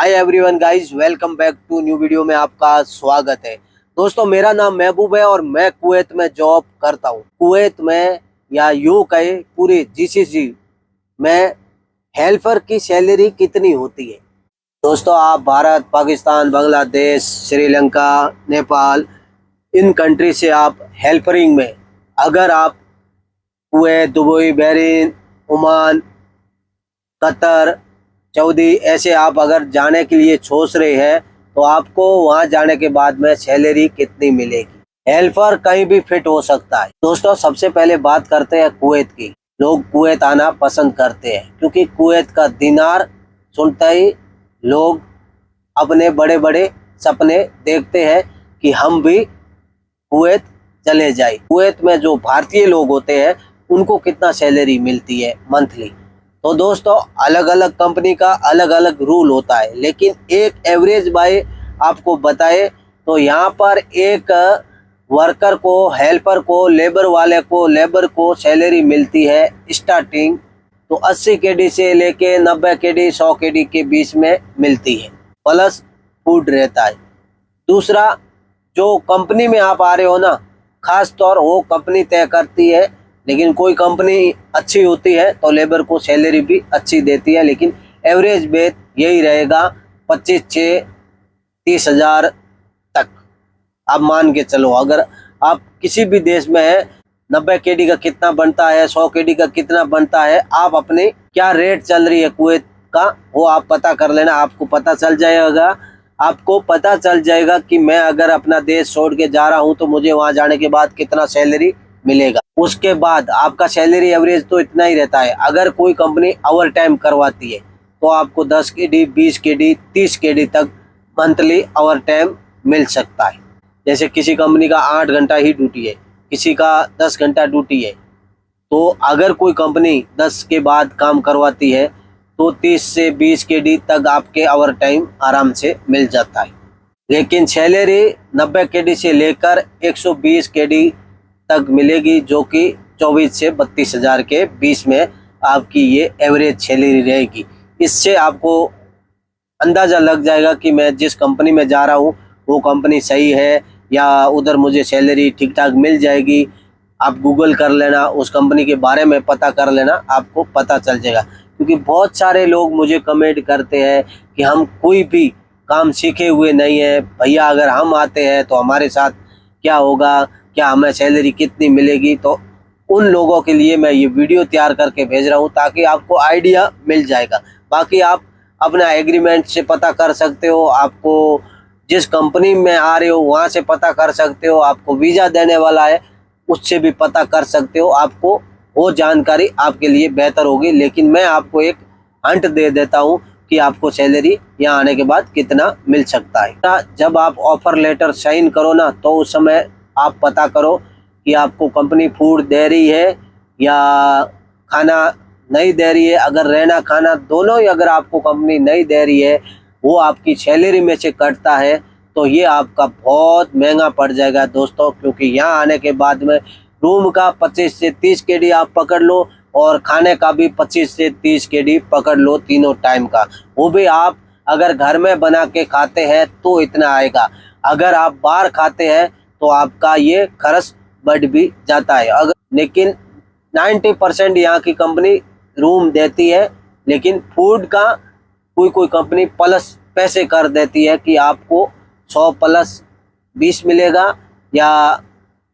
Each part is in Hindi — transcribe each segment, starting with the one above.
Hi everyone guys, welcome back to new video में आपका स्वागत है। दोस्तों, मेरा नाम महबूब है और मैं कुवैत में जॉब करता हूँ। कुवैत में या यूँ कहे पूरे जीसीसी में हेल्पर की सैलरी कितनी होती है? दोस्तों, आप भारत, पाकिस्तान, बांग्लादेश, श्रीलंका, नेपाल, इन कंट्री से आप हेल्परिंग में अगर आप Kuwait, Dubai, Bahrain, Oman, Qatar, Saudi ऐसे आप अगर जाने के लिए सोच रहे हैं तो आपको वहां जाने के बाद में सैलरी कितनी मिलेगी? हेल्पर कहीं भी फिट हो सकता है। दोस्तों, सबसे पहले बात करते हैं कुवैत की। लोग कुवैत आना पसंद करते हैं क्योंकि कुवैत का दिनार सुनते ही लोग अपने बड़े बड़े सपने देखते हैं कि हम भी कुवैत चले जाए। कुवैत में जो भारतीय लोग होते हैं उनको कितना सैलरी मिलती है मंथली? तो दोस्तों, अलग अलग कंपनी का अलग अलग रूल होता है, लेकिन एक एवरेज बाय आपको बताए तो यहाँ पर एक वर्कर को, हेल्पर को, लेबर को सैलरी मिलती है स्टार्टिंग तो 80 केडी से लेके 90 केडी 100 केडी के बीच में मिलती है, प्लस फूड रहता है। दूसरा, जो कंपनी में आप आ रहे हो ना, खास तौर वो कंपनी तय करती है, लेकिन कोई कंपनी अच्छी होती है तो लेबर को सैलरी भी अच्छी देती है, लेकिन एवरेज बेस यही रहेगा 25 से 30 हज़ार तक आप मान के चलो। अगर आप किसी भी देश में है, 90 केडी का कितना बनता है, 100 केडी का कितना बनता है, आप अपने क्या रेट चल रही है कुवैत का वो आप पता कर लेना। आपको पता चल जाएगा कि मैं अगर अपना देश छोड़ के जा रहा हूँ तो मुझे वहाँ जाने के बाद कितना सैलरी मिलेगा। उसके बाद आपका सैलरी एवरेज तो इतना ही रहता है। अगर कोई कंपनी ओवर टाइम करवाती है तो आपको 10 केडी, 20 केडी, 30 केडी तक मंथली ओवर टाइम मिल सकता है। जैसे किसी कंपनी का 8 घंटा ही ड्यूटी है, किसी का 10 घंटा ड्यूटी है, तो अगर कोई कंपनी 10 के बाद काम करवाती है तो 30 से 20 केडी तक आपके ओवर टाइम आराम से मिल जाता है। लेकिन सैलरी 90 केडी से लेकर 120 केडी तक मिलेगी, जो कि 24 से 32 हज़ार के बीच में आपकी ये एवरेज सैलरी रहेगी। इससे आपको अंदाज़ा लग जाएगा कि मैं जिस कंपनी में जा रहा हूँ वो कंपनी सही है या उधर मुझे सैलरी ठीक ठाक मिल जाएगी। आप गूगल कर लेना, उस कंपनी के बारे में पता कर लेना, आपको पता चल जाएगा। क्योंकि बहुत सारे लोग मुझे कमेंट करते हैं कि हम कोई भी काम सीखे हुए नहीं है भैया, अगर हम आते हैं तो हमारे साथ क्या होगा, क्या हमें सैलरी कितनी मिलेगी? तो उन लोगों के लिए मैं ये वीडियो तैयार करके भेज रहा हूँ ताकि आपको आइडिया मिल जाएगा। बाकी आप अपना एग्रीमेंट से पता कर सकते हो, आपको जिस कंपनी में आ रहे हो वहाँ से पता कर सकते हो, आपको वीज़ा देने वाला है उससे भी पता कर सकते हो। आपको वो जानकारी आपके लिए बेहतर होगी, लेकिन मैं आपको एक हंट दे देता हूँ कि आपको सैलरी यहाँ आने के बाद कितना मिल सकता है। जब आप ऑफर लेटर साइन करो ना, तो उस समय आप पता करो कि आपको कंपनी फूड दे रही है या खाना नहीं दे रही है। अगर रहना खाना दोनों ही अगर आपको कंपनी नहीं दे रही है, वो आपकी सैलरी में से कटता है, तो ये आपका बहुत महंगा पड़ जाएगा दोस्तों। क्योंकि यहाँ आने के बाद में रूम का 25 से 30 केडी आप पकड़ लो और खाने का भी 25 से 30 केडी पकड़ लो, तीनों टाइम का। वो भी आप अगर घर में बना के खाते हैं तो इतना आएगा, अगर आप बाहर खाते हैं तो आपका ये खर्च बढ़ भी जाता है। अगर लेकिन 90% यहाँ की कंपनी रूम देती है, लेकिन फूड का कोई कंपनी प्लस पैसे कर देती है कि आपको 100 प्लस 20 मिलेगा या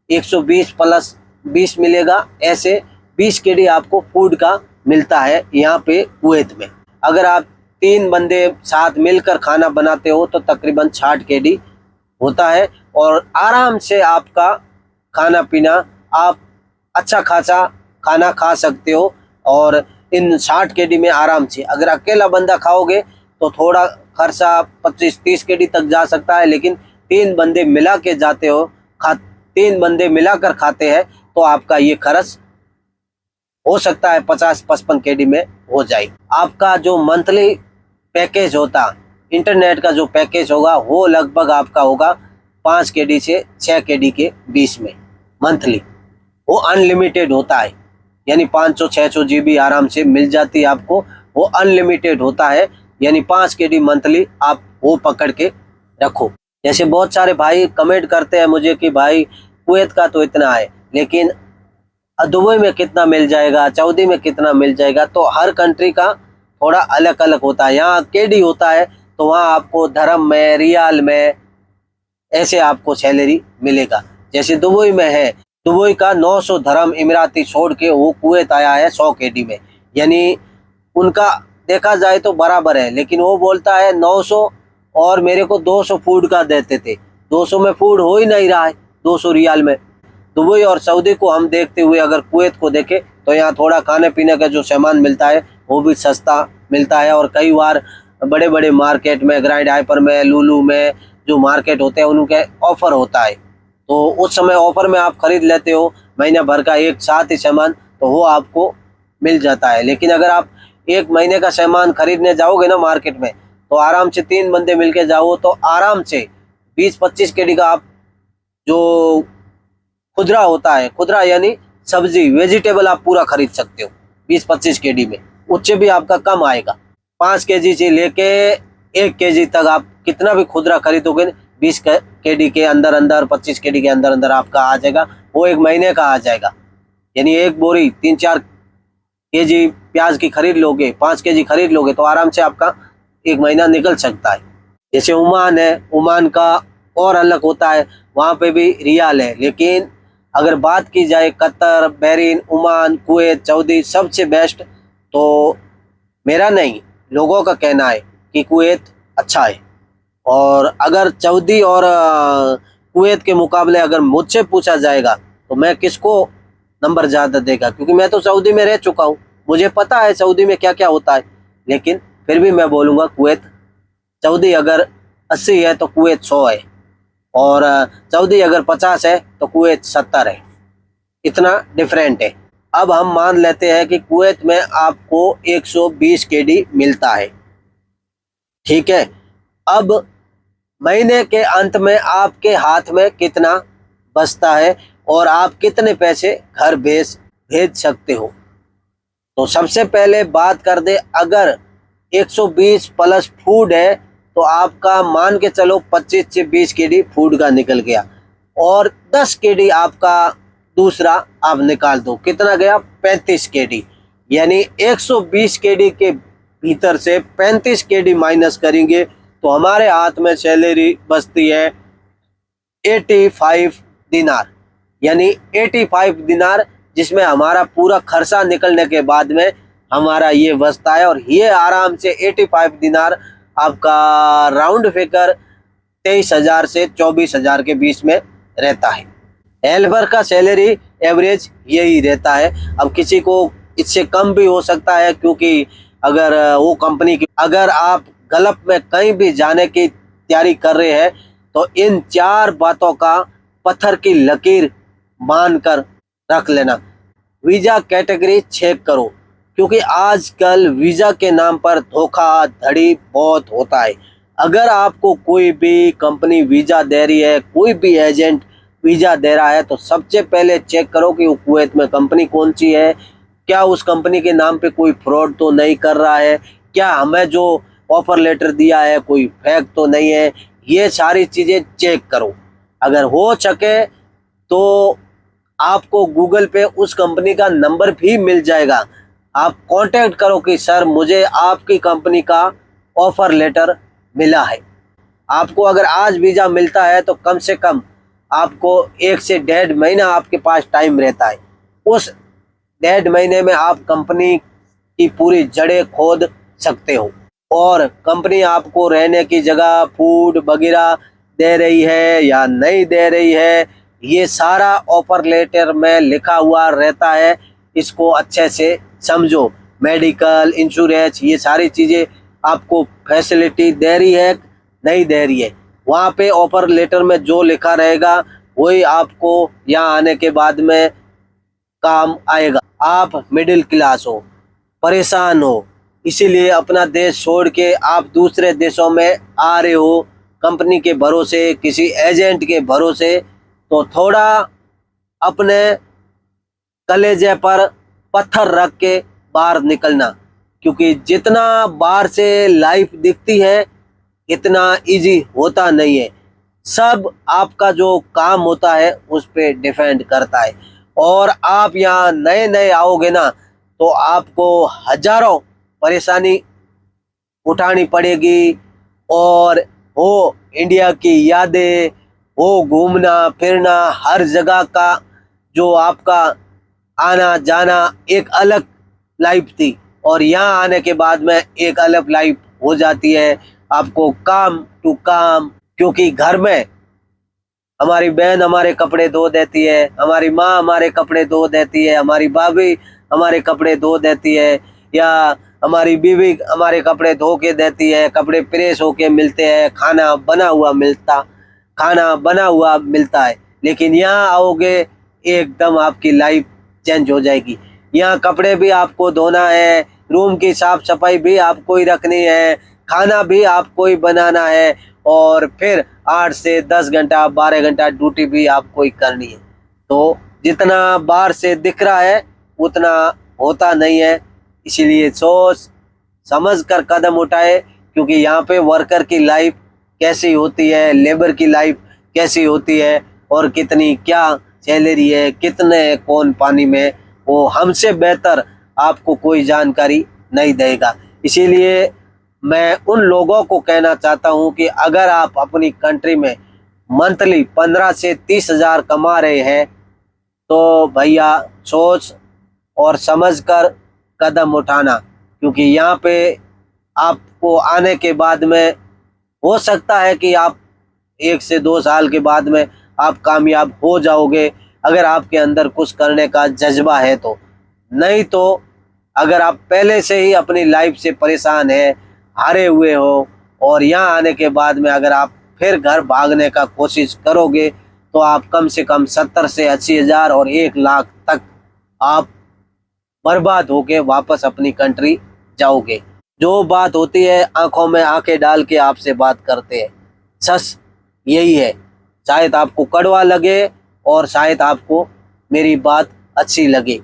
120 प्लस 20 मिलेगा। ऐसे 20 केडी आपको फूड का मिलता है यहाँ पे कुवैत में। अगर आप 3 बंदे साथ मिलकर खाना बनाते हो तो तकरीबन 60 केडी होता है और आराम से आपका खाना पीना, आप अच्छा खासा खाना खा सकते हो। और इन 60 केडी में आराम से, अगर अकेला बंदा खाओगे तो थोड़ा खर्चा 25-30 केडी तक जा सकता है, लेकिन 3 बंदे मिला के जाते हो, 3 बंदे मिलाकर खाते हैं तो आपका ये खर्च हो सकता है 50-55 केडी में हो जाए। आपका जो मंथली पैकेज होता, इंटरनेट का जो पैकेज होगा वो लगभग आपका होगा 5 केडी से 6 केडी के बीच में मंथली। वो अनलिमिटेड होता है, यानी 500-600 GB आराम से मिल जाती है आपको। वो अनलिमिटेड होता है, यानी 5 KD मंथली आप वो पकड़ के रखो। जैसे बहुत सारे भाई कमेंट करते हैं मुझे कि भाई कुवैत का तो इतना है, लेकिन दुबई में कितना मिल जाएगा, सऊदी में कितना मिल जाएगा। तो हर कंट्री का थोड़ा अलग अलग होता है। यहाँ KD होता है तो वहाँ आपको धर्म में, रियाल में ऐसे आपको सैलरी मिलेगा। जैसे दुबई में है, दुबई का 900 धर्म इमराती छोड़ के वो कुवैत आया है 100 KD में, यानी उनका देखा जाए तो बराबर है। लेकिन वो बोलता है 900 और मेरे को 200 फूड का देते थे। 200 में फूड हो ही नहीं रहा है 200 रियाल में। दुबई और सऊदी को हम देखते हुए अगर कुवैत को देखें तो यहाँ थोड़ा खाने पीने का जो सामान मिलता है वो भी सस्ता मिलता है। और कई बार बड़े बड़े मार्केट में, ग्रैंड हाइपर में, लुलु में जो मार्केट होते हैं उनके ऑफर होता है, तो उस समय ऑफर में आप खरीद लेते हो महीने भर का एक साथ ही सामान, तो वो आपको मिल जाता है। लेकिन अगर आप एक महीने का सामान खरीदने जाओगे ना मार्केट में, तो आराम से 3 बंदे मिलके जाओ तो आराम से 20-25 KD का आप जो खुदरा होता है, खुदरा यानी सब्जी, वेजिटेबल आप पूरा खरीद सकते हो 20-25 KD में। उससे भी आपका कम आएगा। 5 KG से लेके 1 KG तक आप कितना भी खुदरा खरीदोगे 20 KD के अंदर अंदर, 25 KD के अंदर अंदर आपका आ जाएगा। वो एक महीने का आ जाएगा। यानी एक बोरी 3-4 KG प्याज की खरीद लोगे, 5 KG खरीद लोगे तो आराम से आपका एक महीना निकल सकता है। जैसे ओमान है, ओमान का और अलग होता है, वहाँ पे भी रियाल है। लेकिन अगर बात की जाए Qatar, Bahrain, Oman, Kuwait, Saudi सबसे बेस्ट, तो मेरा नहीं, लोगों का कहना है कि कुवैत अच्छा है। और अगर सऊदी और कुवैत के मुकाबले अगर मुझसे पूछा जाएगा तो मैं किसको नंबर ज़्यादा देगा, क्योंकि मैं तो सऊदी में रह चुका हूँ, मुझे पता है सऊदी में क्या क्या होता है। लेकिन फिर भी मैं बोलूँगा कुवैत। सऊदी अगर 80 है तो कुवैत 100 है, और सऊदी अगर 50 है तो कुवैत 70 है। इतना डिफरेंट है। अब हम मान लेते हैं कि कुवैत में आपको 120 KD मिलता है, ठीक है। अब महीने के अंत में आपके हाथ में कितना बचता है और आप कितने पैसे घर भेज सकते हो। तो सबसे पहले बात कर दे, अगर 120 प्लस फूड है तो आपका मान के चलो 25 से 20 KD फूड का निकल गया, और 10 KD आपका दूसरा आप निकाल दो, कितना गया 35 KD। यानी 120 KD के भीतर से 35 KD माइनस करेंगे तो हमारे हाथ में सैलरी बचती है 85 दिनार। यानी 85 दिनार, जिसमें हमारा पूरा खर्चा निकलने के बाद में हमारा ये बचता है। और ये आराम से 85 दिनार आपका राउंड फिगर 23,000 से 24,000 के बीच में रहता है। हेल्पर का सैलरी एवरेज यही रहता है। अब किसी को इससे कम भी हो सकता है, क्योंकि अगर वो कंपनी की, अगर आप गल्फ में कहीं भी जाने की तैयारी कर रहे हैं तो इन 4 बातों का पत्थर की लकीर मान कर रख लेना। वीज़ा कैटेगरी चेक करो, क्योंकि आजकल वीज़ा के नाम पर धोखाधड़ी बहुत होता है। अगर आपको कोई भी कंपनी वीज़ा दे रही है, कोई भी एजेंट वीज़ा दे रहा है, तो सबसे पहले चेक करो कि वो कुवैत में कंपनी कौन सी है, क्या उस कंपनी के नाम पे कोई फ्रॉड तो नहीं कर रहा है, क्या हमें जो ऑफर लेटर दिया है कोई फेक तो नहीं है। ये सारी चीज़ें चेक करो। अगर हो सके तो आपको गूगल पे उस कंपनी का नंबर भी मिल जाएगा। आप कांटेक्ट करो कि सर मुझे आपकी कंपनी का ऑफर लेटर मिला है। आपको अगर आज वीज़ा मिलता है तो कम से कम आपको 1 से 1.5 महीना आपके पास टाइम रहता है। उस 1.5 महीने में आप कंपनी की पूरी जड़ें खोद सकते हो, और कंपनी आपको रहने की जगह, फूड वगैरह दे रही है या नहीं दे रही है, ये सारा ऑफर लेटर में लिखा हुआ रहता है। इसको अच्छे से समझो। मेडिकल, इंश्योरेंस, ये सारी चीज़ें आपको फैसिलिटी दे रही है नहीं दे रही है, वहाँ पे ऑफर लेटर में जो लिखा रहेगा वही आपको यहाँ आने के बाद में काम आएगा। आप मिडिल क्लास हो, परेशान हो, इसीलिए अपना देश छोड़ के आप दूसरे देशों में आ रहे हो कंपनी के भरोसे, किसी एजेंट के भरोसे, तो थोड़ा अपने कलेजे पर पत्थर रख के बाहर निकलना, क्योंकि जितना बाहर से लाइफ दिखती है इतना इजी होता नहीं है। सब आपका जो काम होता है उस पे डिपेंड करता है। और आप यहाँ नए नए आओगे ना तो आपको हजारों परेशानी उठानी पड़ेगी। और वो इंडिया की यादें, वो घूमना फिरना, हर जगह का जो आपका आना जाना एक अलग लाइफ थी और यहाँ आने के बाद में एक अलग लाइफ हो जाती है। आपको काम टू काम, क्योंकि घर में हमारी बहन हमारे कपड़े धो देती है, हमारी माँ हमारे कपड़े धो देती है, हमारी भाभी हमारे कपड़े धो देती है, या हमारी बीवी हमारे कपड़े धो के देती है, कपड़े प्रेस होके मिलते हैं, खाना बना हुआ मिलता है। लेकिन यहाँ आओगे एकदम आपकी लाइफ चेंज हो जाएगी। यहाँ कपड़े भी आपको धोना है, रूम की साफ सफाई भी आपको ही रखनी है, खाना भी आपको ही बनाना है, और फिर 8 से 10 घंटा 12 घंटा ड्यूटी भी आपको ही करनी है। तो जितना बाहर से दिख रहा है उतना होता नहीं है। इसीलिए सोच समझ कर कदम उठाए, क्योंकि यहाँ पे वर्कर की लाइफ कैसी होती है, लेबर की लाइफ कैसी होती है, और कितनी क्या सैलरी है, कितने कौन पानी में, वो हमसे बेहतर आपको कोई जानकारी नहीं देगा। इसीलिए मैं उन लोगों को कहना चाहता हूं कि अगर आप अपनी कंट्री में मंथली 15 से 30 हज़ार कमा रहे हैं तो भैया सोच और समझ कर कदम उठाना, क्योंकि यहाँ पे आपको आने के बाद में हो सकता है कि आप 1 से 2 साल के बाद में आप कामयाब हो जाओगे, अगर आपके अंदर कुछ करने का जज्बा है तो। नहीं तो अगर आप पहले से ही अपनी लाइफ से परेशान है, हारे हुए हो, और यहाँ आने के बाद में अगर आप फिर घर भागने का कोशिश करोगे तो आप कम से कम 70 से 80 हज़ार और 1 लाख तक आप बर्बाद होके वापस अपनी कंट्री जाओगे। जो बात होती है आंखों में आंखें डाल के आपसे बात करते हैं, सच यही है। शायद आपको कड़वा लगे और शायद आपको मेरी बात अच्छी लगे।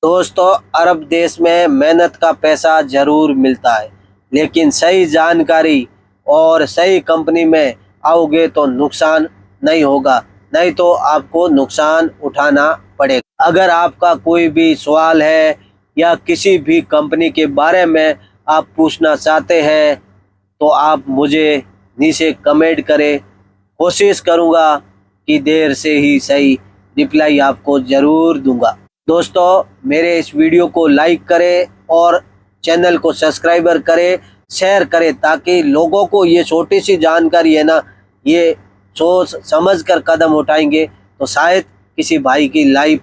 दोस्तों, अरब देश में मेहनत का पैसा जरूर मिलता है, लेकिन सही जानकारी और सही कंपनी में आओगे तो नुकसान नहीं होगा, नहीं तो आपको नुकसान उठाना पड़ेगा। अगर आपका कोई भी सवाल है या किसी भी कंपनी के बारे में आप पूछना चाहते हैं तो आप मुझे नीचे कमेंट करें। कोशिश करूँगा कि देर से ही सही रिप्लाई आपको ज़रूर दूंगा। दोस्तों, मेरे इस वीडियो को लाइक करें और चैनल को सब्सक्राइबर करें, शेयर करें, ताकि लोगों को ये छोटी सी जानकारी है ना, ये सोच समझ कर कदम उठाएंगे तो शायद किसी भाई की लाइफ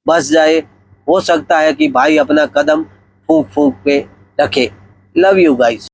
बच जाए। हो सकता है कि भाई अपना कदम फूंक फूंक पे रखे। Love you guys.